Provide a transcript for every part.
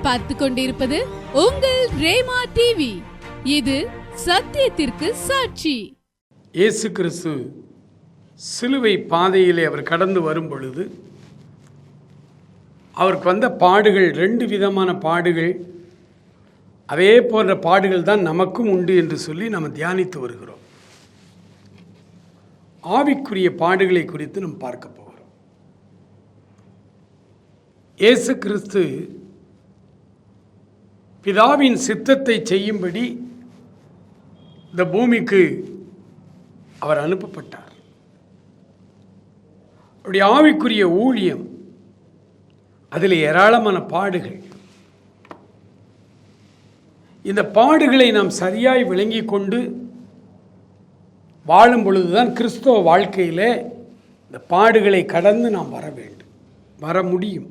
நீங்கள் பார்த்து கொண்டிருப்பது உங்கள் ரேமா டிவி. இது சத்தியத்திற்கு சாட்சி. இயேசு கிறிஸ்து சிலுவை பாதையிலே அவர் கடந்து வரும் பொழுது அவருக்கு வந்த பாடுகள் 2 விதமான பாடுகள், அதே போன்ற பாடுகள் தான் நமக்கும் உண்டு என்று சொல்லி நாம் தியானித்து வருகிறோம். ஆவிக்குரிய பாடுகளை குறித்து நாம் பார்க்க போகிறோம். இயேசு கிறிஸ்து பிதாவின் சித்தத்தை செய்யும்படி இந்த பூமிக்கு அவர் அனுப்பப்பட்டார். அவருடைய ஆவிக்குரிய ஊழியம், அதில் ஏராளமான பாடுகள். இந்த பாடுகளை நாம் சரியாய் விளங்கி கொண்டு வாழும் பொழுதுதான் கிறிஸ்தவ வாழ்க்கையில் இந்த பாடுகளை கடந்து நாம் வர முடியும்.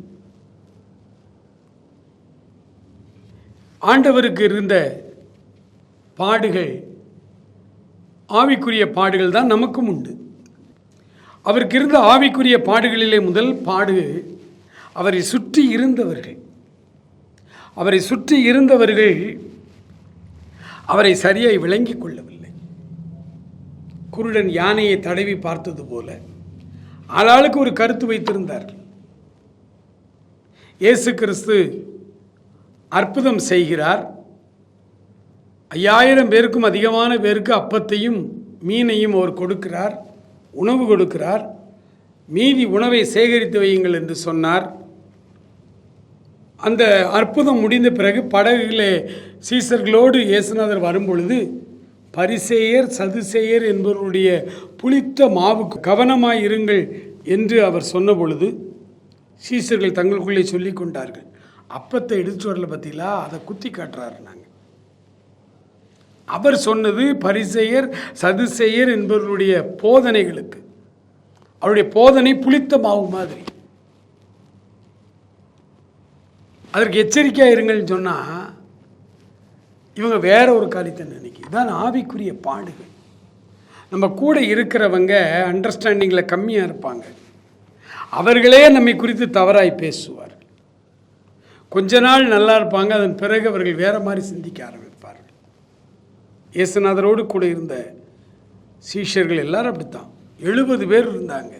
ஆண்டவருக்கு இருந்த பாடுகள், ஆவிக்குரிய பாடுகள் தான் நமக்கும் உண்டு. அவருக்கு இருந்த ஆவிக்குரிய பாடுகளிலே முதல் பாடு, அவரை சுற்றி இருந்தவர்கள் அவரை சரியாய் விளங்கி கொள்ளவில்லை. குருடன் யானையை தடவி பார்த்தது போல ஆளாளுக்கு ஒரு கருத்து வைத்திருந்தார்கள். இயேசு கிறிஸ்து அற்புதம் செய்கிறார். 5000 பேருக்கும் அதிகமான பேருக்கு அப்பத்தையும் மீனையும் அவர் கொடுக்கிறார், உணவு கொடுக்கிறார். மீதி உணவை சேகரித்து வையுங்கள் என்று சொன்னார். அந்த அற்புதம் முடிந்த பிறகு படகுகளே சீசர்களோடு இயேசுநாதர் வரும்பொழுது பரிசேயர் சதுசேயர் என்பவருடைய புளித்த மாவுக்கு கவனமாயிருங்கள் என்று அவர் சொன்ன பொழுது சீசர்கள் தங்களுக்குள்ளே சொல்லி கொண்டார்கள், அப்பத்தை எடுத்து வரல பார்த்தீங்களா, அதை குத்தி காட்டுறாரு. நாங்கள் அவர் சொன்னது பரிசேயர் சதுசேயர் என்பவருடைய போதனைகளுக்கு. அவருடைய போதனை புளித்த மாவு மாதிரி. அதற்கு எச்சரிக்கையாக இருங்கள்னு சொன்னால் இவங்க வேற ஒரு காரியத்தை நினைக்க. இதுதான் ஆவிக்குரிய பாடுகள். நம்ம கூட இருக்கிறவங்க அண்டர்ஸ்டாண்டிங்கில் கம்மியாக இருப்பாங்க. அவர்களே நம்மை குறித்து தவறாய் பேசுவார்கள். கொஞ்ச நாள் நல்லா இருப்பாங்க, அதன் பிறகு அவர்கள் வேற மாதிரி சிந்திக்க ஆரம்பிப்பார்கள். இயேசுநாதரோடு கூட இருந்த சீஷர்கள் எல்லாரும் அப்படித்தான். 70 பேர் இருந்தாங்க.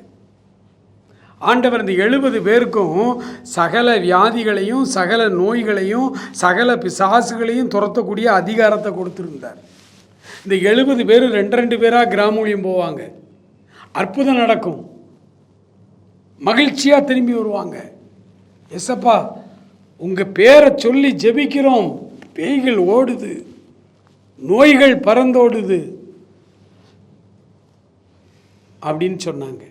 ஆண்டவர் இந்த 70 பேருக்கும் சகல வியாதிகளையும் சகல நோய்களையும் சகல பிசாசுகளையும் துரத்தக்கூடிய அதிகாரத்தை கொடுத்துருந்தார். இந்த 70 பேர் 2 பேராக கிராமூலியம் போவாங்க. அற்புதம் நடக்கும். மகிழ்ச்சியாக திரும்பி வருவாங்க. எசப்பா, உங்கள் பேரை சொல்லி ஜெபிக்கிறோம், பேய்கள் ஓடுது, நோய்கள் பறந்தோடுது அப்படின்னு சொன்னாங்க.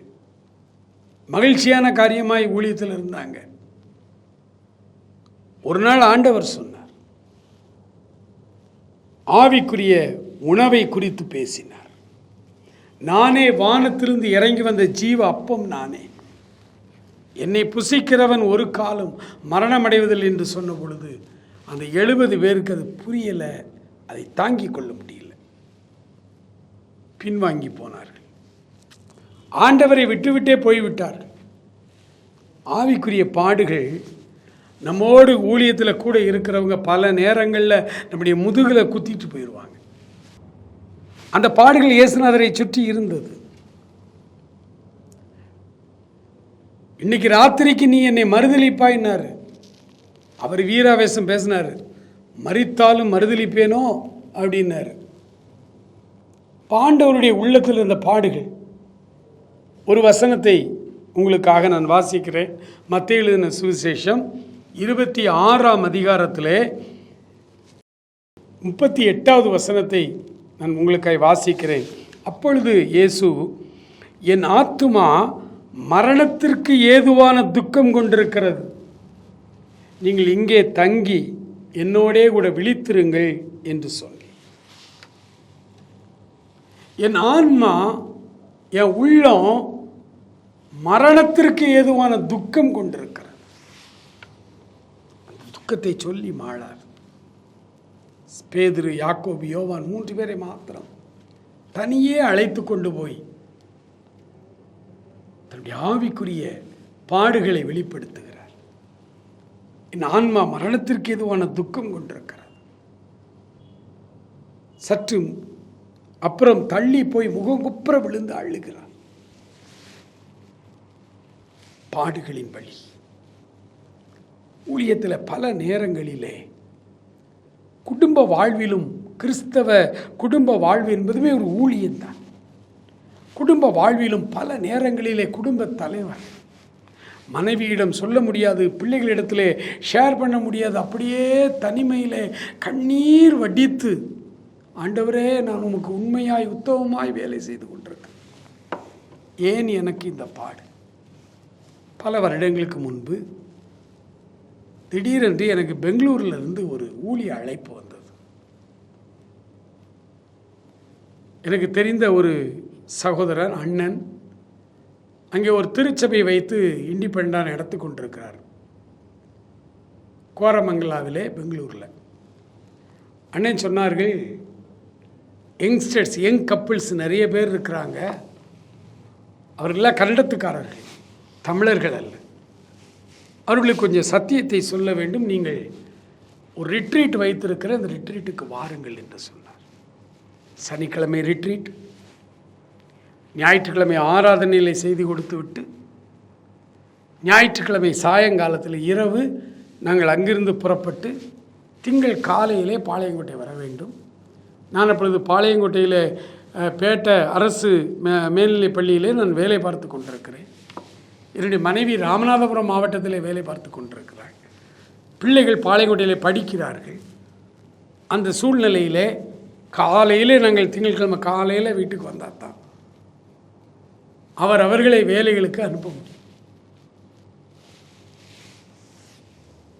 மகிழ்ச்சியான காரியமாய் ஊழியத்தில் இருந்தாங்க. ஒரு நாள் ஆண்டவர் சொன்னார், ஆவிக்குரிய உணவை குறித்து பேசினார். நானே வானத்திலிருந்து இறங்கி வந்த ஜீவ அப்பம் நானே, என்னை புசிக்கிறவன் ஒரு காலம் மரணமடைவதில்லை என்று சொன்ன பொழுது அந்த 70 பேருக்கு அது புரியலை, அதை தாங்கிக் கொள்ள முடியல, பின்வாங்கி போனார்கள். ஆண்டவரை விட்டுவிட்டே போய்விட்டார்கள். ஆவிக்குரிய பாடுகள் நம்மோடு ஊழியத்தில் கூட இருக்கிறவங்க பல நேரங்களில் நம்முடைய முதுகில் குத்திட்டு போயிடுவாங்க. அந்த பாடுகள் இயேசுநாதரை சுற்றி இருந்தது. இன்னைக்கு ராத்திரிக்கு நீ என்னை மறுதலிப்பாயினார். அவர் வீராவேசம் பேசினார், மரித்தாலும் மறுதலிப்பேனோ அப்படின்னாரு. ஆண்டவருடைய உள்ளத்தில் இருந்த பாடுகள். ஒரு வசனத்தை உங்களுக்காக நான் வாசிக்கிறேன். மத்தேயு எழுதின சுவிசேஷம் 26ஆம் அதிகாரத்திலே 38வது வசனத்தை நான் உங்களுக்காக வாசிக்கிறேன். அப்பொழுது இயேசு, என் ஆத்துமா மரணத்திற்கு ஏதுவான துக்கம் கொண்டிருக்கிறது, நீங்கள் இங்கே தங்கி என்னோடே கூட விழித்திருங்கள் என்று சொல்லி, என் ஆன்மா, என் உள்ளம் மரணத்திற்கு ஏதுவான துக்கம் கொண்டிருக்கிறது. அந்த துக்கத்தை சொல்லி மாளார். பேதுரு, யாக்கோபு, யோவான் 3 பேரை மாத்திரம் தனியே அழைத்து கொண்டு போய் தன்னுடைய ஆவிக்குரிய பாடுகளை வெளிப்படுத்துகிறார். என் ஆன்மா மரணத்திற்கு எதுவான துக்கம் கொண்டிருக்கிறது. சற்று அப்புறம் தள்ளி போய் முகங்குப்புற விழுந்து அழுகிறார். பாடுகளின் வழி. ஊழியத்தில் பல நேரங்களிலே குடும்ப வாழ்விலும், கிறிஸ்தவ குடும்ப வாழ்வு என்பதுமே ஒரு ஊழியம்தான். குடும்ப வாழ்விலும் பல நேரங்களிலே குடும்ப தலைவர் மனைவியிடம் சொல்ல முடியாது, பிள்ளைகளிடத்திலே ஷேர் பண்ண முடியாது, அப்படியே தனிமையிலே கண்ணீர் வடித்து, ஆண்டவரே நான் உமக்கு உண்மையாய் உத்தமமாய் வேலை செய்து கொண்டிருக்கேன், ஏன் எனக்கு இந்த பாடு? பல வருடங்களுக்கு முன்பு திடீரென்று எனக்கு பெங்களூரிலிருந்து ஒரு ஊழிய அழைப்பு வந்தது. எனக்கு தெரிந்த ஒரு சகோதரர், அண்ணன், அங்கே ஒரு திருச்சபை வைத்து இண்டிபெண்டாக நடத்தி கொண்டிருக்கிறார், கோரமங்கலாவிலே, பெங்களூரில். அண்ணன் சொன்னார்கள், யங்ஸ்டர்ஸ், யங் கப்பிள்ஸ் நிறைய பேர் இருக்கிறாங்க, அவர்களெல்லாம் கன்னடத்துக்காரர்கள், தமிழர்கள் அல்ல, அவர்களுக்கு கொஞ்சம் சத்தியத்தை சொல்ல வேண்டும், நீங்கள் ஒரு ரிட்ரீட் வைத்திருக்கிற அந்த ரிட்ரீட்டுக்கு வாருங்கள் என்று சொன்னார். சனிக்கிழமை ரிட்ரீட், ஞாயிற்றுக்கிழமை ஆராதனையிலே செய்து கொடுத்து விட்டு, ஞாயிற்றுக்கிழமை சாயங்காலத்தில் இரவு நாங்கள் அங்கிருந்து புறப்பட்டு திங்கள் காலையிலே பாளையங்கோட்டை வர வேண்டும். நான் அப்பொழுது பாளையங்கோட்டையில் பேட்டை அரசு மேல்நிலைப் பள்ளியிலே நான் வேலை பார்த்து கொண்டிருக்கிறேன். என்னுடைய மனைவி ராமநாதபுரம் மாவட்டத்திலே வேலை பார்த்து கொண்டிருக்கிறார். பிள்ளைகள் பாளையங்கோட்டையிலே படிக்கிறார்கள். அந்த சூழ்நிலையிலே காலையிலே நாங்கள் திங்கட்கிழமை காலையில் வீட்டுக்கு வந்தால் தான் அவர்களை வேலைகளுக்கு அனுப்ப முடியும்.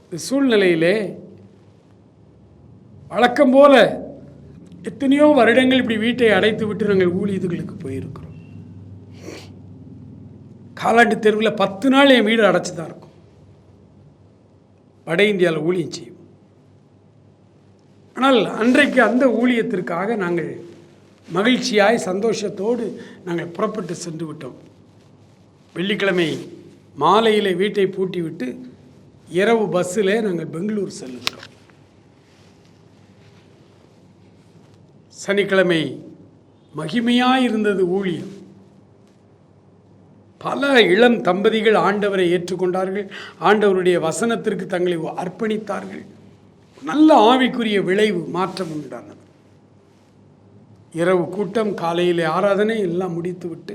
இந்த சூழ்நிலையிலே வழக்கம் போல எத்தனையோ வருடங்கள் இப்படி வீட்டை அடைத்து விட்டு நாங்கள் ஊழியர்களுக்கு போயிருக்கிறோம். காலாண்டு தெருவில் 10 நாள் என் வீடு அடைச்சி தான் இருக்கும். வட இந்தியாவில் ஊழியம் செய்வோம். ஆனால் அன்றைக்கு அந்த ஊழியத்திற்காக நாங்கள் மகிழ்ச்சியாய் சந்தோஷத்தோடு நாங்கள் புறப்பட்டு சென்று விட்டோம். வெள்ளிக்கிழமை மாலையில் வீட்டை பூட்டிவிட்டு இரவு பஸ்ஸில் நாங்கள் பெங்களூர் செல்லுகிறோம். சனிக்கிழமை மகிமையாக இருந்தது ஊழியம். பல இளம் தம்பதிகள் ஆண்டவரை ஏற்றுக்கொண்டார்கள், ஆண்டவருடைய வசனத்திற்கு தங்களை அர்ப்பணித்தார்கள். நல்ல ஆவிக்குரிய விளைவு, மாற்றம் உண்டானது. இரவு கூட்டம், காலையில் ஆராதனை எல்லாம் முடித்துவிட்டு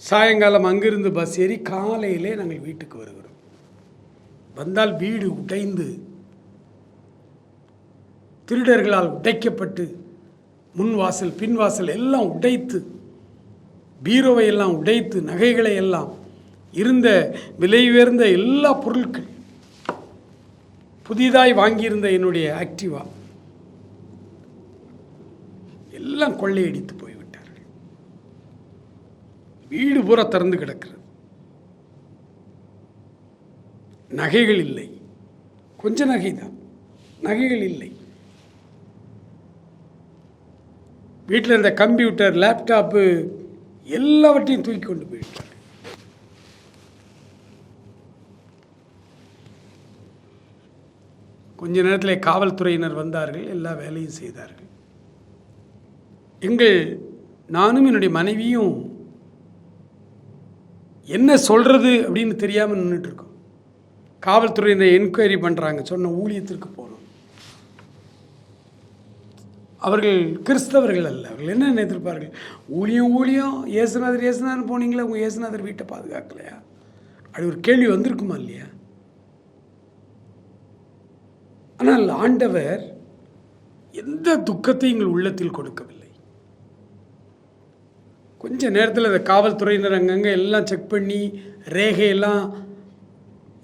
சாயங்காலம் அங்கிருந்து பஸ் ஏறி காலையிலே நாங்கள் வீட்டுக்கு வருகிறோம். வந்தால் வீடு உடைந்து, திருடர்களால் உடைக்கப்பட்டு, முன்வாசல் பின்வாசல் எல்லாம் உடைத்து, பீரோவை எல்லாம் உடைத்து, நகைகளை எல்லாம், இருந்த விலை உயர்ந்த எல்லா பொருட்கள், புதிதாய் வாங்கியிருந்த என்னுடைய ஆக்டிவா எல்லாம் கொள்ளையடித்து போய்விட்டார்கள். வீடு பூரா திறந்து கிடக்கிறது. நகைகள் இல்லை, கொஞ்ச நகை தான், நகைகள் இல்லை. வீட்டில் இருந்த கம்ப்யூட்டர், லேப்டாப்பு எல்லாவற்றையும் தூக்கி கொண்டு போயிட்டார். கொஞ்ச நேரத்தில் காவல்துறையினர் வந்தார்கள், எல்லா வேலையும் செய்தார்கள். நானும் என்னுடைய மனைவியும் என்ன சொல்கிறது அப்படின்னு தெரியாமல் நின்றுட்டுருக்கோம். காவல்துறையினர் என்கொயரி பண்ணுறாங்க, சொன்ன ஊழியத்திற்கு போகணும். அவர்கள் கிறிஸ்தவர்கள் அல்ல. அவர்கள் என்ன நினைத்திருப்பார்கள், ஊழியம் இயேசுநாதர் போனீங்களா, உங்கள் இயேசுநாதர் வீட்டை பாதுகாக்கலையா? அப்படி ஒரு கேள்வி வந்திருக்குமா இல்லையா? ஆனால் ஆண்டவர் எந்த துக்கத்தையும் எங்கள் உள்ளத்தில் கொடுக்கவில்லை. கொஞ்ச நேரத்தில் அந்த காவல்துறையினர் அங்கங்கே எல்லாம் செக் பண்ணி, ரேகையெல்லாம்,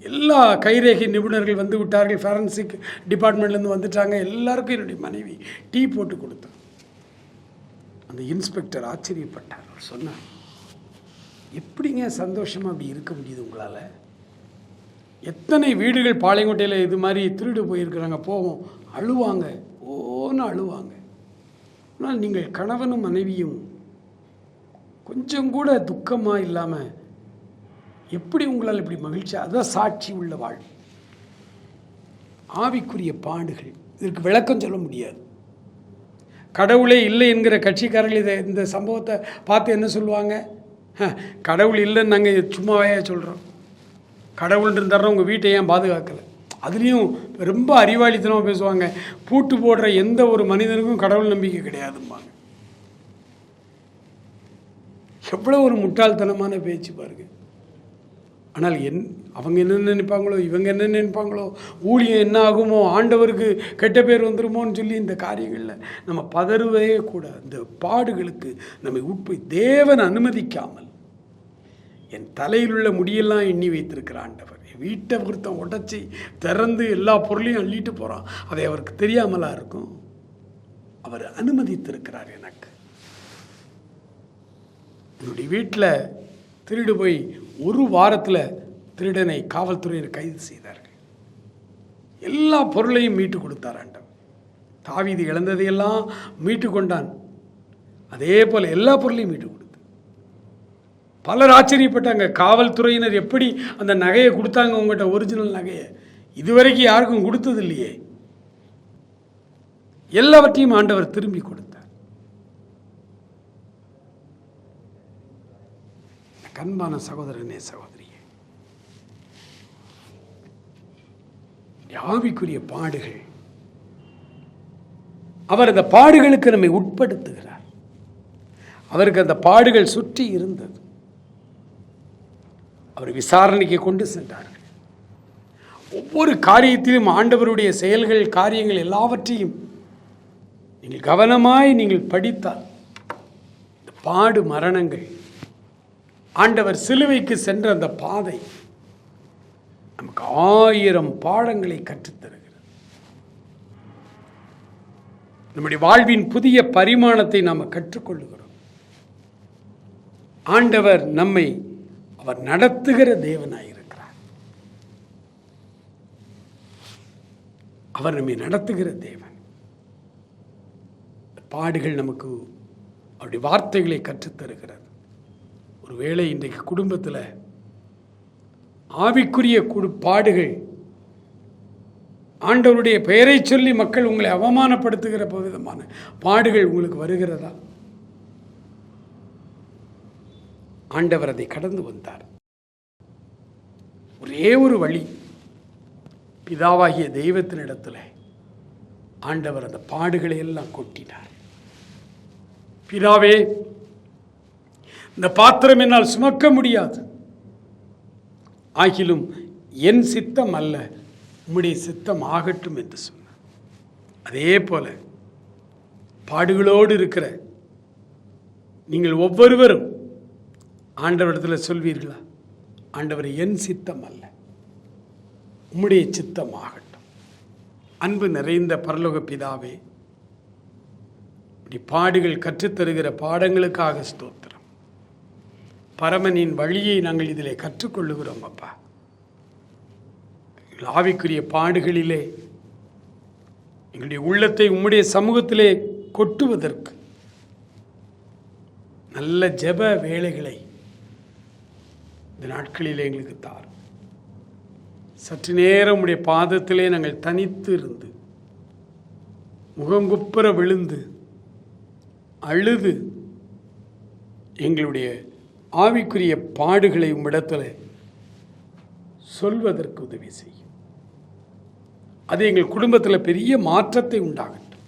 எல்லா கைரேகை நிபுணர்கள் வந்து விட்டார்கள், ஃபாரன்சிக் டிபார்ட்மெண்ட்லேருந்து வந்துட்டாங்க. எல்லாருக்கும் என்னுடைய மனைவி டீ போட்டு கொடுத்தார். அந்த இன்ஸ்பெக்டர் ஆச்சரியப்பட்டார். அவர் சொன்னார், எப்படிங்க சந்தோஷமாக அப்படி இருக்க முடியுது உங்களால்? எத்தனை வீடுகள் பாளையங்கோட்டையில் இது மாதிரி திருடு போயிருக்கிறாங்க, போவோம், அழுவாங்க, ஓன்னு அழுவாங்க. ஆனால் நீங்கள் கணவனும் மனைவியும் கொஞ்சம் கூட துக்கமாக இல்லாமல் எப்படி உங்களால் இப்படி மகிழ்ச்சி? அதுதான் சாட்சி உள்ள வாழ்வு. ஆவிக்குரிய பாடுகள், இதற்கு விளக்கம் சொல்ல முடியாது. கடவுளே இல்லை என்கிற கட்சிக்காரர்கள் இந்த சம்பவத்தை பார்த்து என்ன சொல்லுவாங்க? கடவுள் இல்லைன்னு நாங்கள் சும்மாவே சொல்கிறோம். கடவுள் இருந்தாலும் உங்கள் வீட்டை ஏன் பாதுகாக்கலை? அதுலேயும் ரொம்ப அறிவாளித்தனமாக பேசுவாங்க. பூட்டு போடுற எந்த ஒரு மனிதனுக்கும் கடவுள் நம்பிக்கை கிடையாதும்பாங்க. எவ்வளோ ஒரு முட்டாள்தனமான பேச்சு பாருங்க. ஆனால் அவங்க என்ன நினைப்பாங்களோ, இவங்க என்ன நினைப்பாங்களோ, ஊழியம் என்ன ஆகுமோ, ஆண்டவருக்கு கெட்ட பேர் வந்துருமோன்னு சொல்லி இந்த காரியங்களில் நம்ம பதறுவே கூடாது. இந்த பாடுகளுக்கு நம்மை தேவன் அனுமதிக்காமல் என் தலையில் உள்ள முடியெல்லாம் எண்ணி வைத்திருக்கிற ஆண்டவர் என் வீட்டை ஒருத்தன் உடச்சி திறந்து எல்லா பொருளையும் அள்ளிட்டு போகிறான். அதை அவருக்கு தெரியாமலா இருக்கும்? அவர் அனுமதித்திருக்கிறார். எனக்கு என்னுடைய வீட்டில் திருடு போய் ஒரு வாரத்தில் திருடனை காவல்துறையினர் கைது செய்தார்கள். எல்லா பொருளையும் மீட்டு கொடுத்தார் ஆண்டவர். தாவீது இழந்ததையெல்லாம் மீட்டு கொண்டான். அதே போல் எல்லா பொருளையும் மீட்டு கொடுத்தார். பலர் ஆச்சரியப்பட்டாங்க, காவல்துறையினர் எப்படி அந்த நகையை கொடுத்தாங்க உங்கள்கிட்ட, ஒரிஜினல் நகையை இதுவரைக்கும் யாருக்கும் கொடுத்தது இல்லையே. எல்லாவற்றையும் ஆண்டவர் திரும்பி கொடுத்தார். அன்பான சகோதரனே, சகோதரியே, ஆவிக்குரிய பாடுகள், அவர் அந்த பாடுகளுக்கு நம்மை உட்படுத்துகிறார். அவருக்கு அந்த பாடுகள் சுற்றி இருந்தது. அவர் விசாரணைக்கு கொண்டு சென்றார்கள். ஒவ்வொரு காரியத்திலும் ஆண்டவருடைய செயல்கள், காரியங்கள் எல்லாவற்றையும் நீங்கள் கவனமாய் நீங்கள் படித்தால் இந்த பாடு மரணங்கள், ஆண்டவர் சிலுவைக்கு சென்ற அந்த பாதை நமக்கு 1000 பாடங்களை கற்றுத்தருகிறது. நம்முடைய வாழ்வின் புதிய பரிமாணத்தை நாம் கற்றுக்கொள்ளுகிறோம். ஆண்டவர் நம்மை அவர் நடத்துகிற தேவனாயிருக்கிறார். அவர் நம்மை நடத்துகிற தேவன். பாடுகள் நமக்கு அவருடைய வார்த்தைகளை கற்றுத்தருகிறது. ஒருவேளை இன்றைக்கு குடும்பத்தில் ஆவிக்குரிய பாடுகள், ஆண்டவருடைய பெயரை சொல்லி மக்கள் உங்களை அவமானப்படுத்துகிற விதமான பாடுகள் உங்களுக்கு வருகிறதா? ஆண்டவர் அதை கடந்து வந்தார். ஒரே ஒரு வழி, பிதாவாகிய தெய்வத்தினிடத்தில் ஆண்டவர் அந்த பாடுகளை எல்லாம் கொட்டினார். பிதாவே, இந்த பாத்திரம் என்னால் சுமக்க முடியாது, ஆகிலும் என் சித்தம் அல்ல உம்முடைய சித்தம் ஆகட்டும் என்று சொன்னார். அதே போல பாடுகளோடு இருக்கிற நீங்கள் ஒவ்வொருவரும் ஆண்டவரிடத்தில் சொல்வீர்களா? ஆண்டவர், என் சித்தம் அல்ல உம்முடைய சித்தம் ஆகட்டும். அன்பு நிறைந்த பரலோக பிதாவே, பாடுகள் கற்றுத்தருகிற பாடங்களுக்காக ஸ்தோத்திரம். பரமனின் வழியை நாங்கள் இதிலே கற்றுக்கொள்ளுகிறோம் அப்பா. ஆவிக்குரிய பாடுகளிலே எங்களுடைய உள்ளத்தை உம்முடைய சமூகத்திலே கொட்டுவதற்கு நல்ல ஜெப வேளைகளை இந்த நாட்களிலே எங்களுக்கு தாரும். சற்று நேரம் உம்முடைய பாதத்திலே நாங்கள் தனித்து இருந்து முகங்குப்புற விழுந்து அழுது எங்களுடைய ஆவிக்குரிய பாடுகளை உம்மிடத்தில் சொல்வதற்கு உதவி செய்யும். அது எங்கள் குடும்பத்தில் பெரிய மாற்றத்தை உண்டாகட்டும்.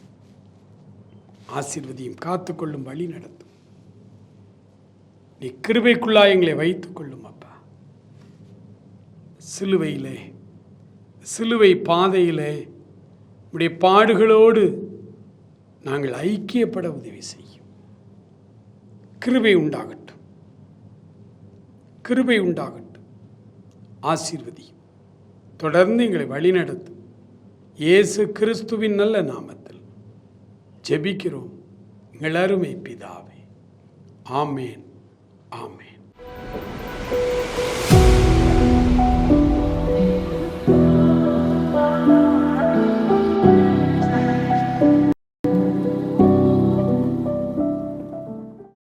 ஆசீர்வதியும், காத்துக்கொள்ளும், வழி நடத்தும். நீ கிருபைக்குள்ளாய் எங்களை வைத்துக் கொள்ளும் அப்பா. சிலுவையிலே, சிலுவை பாதையிலே உடைய பாடுகளோடு நாங்கள் ஐக்கியப்பட உதவி செய்யும். கிருபை உண்டாகட்டும், கிருபை உண்டாகட்டும். ஆசீர்வதியும், தொடர்ந்து எங்களை வழிநடத்தும். இயேசு கிறிஸ்துவின் நல்ல நாமத்தில் ஜெபிக்கிறோம் எங்கள் அருமை பிதாவே. ஆமேன், ஆமேன்.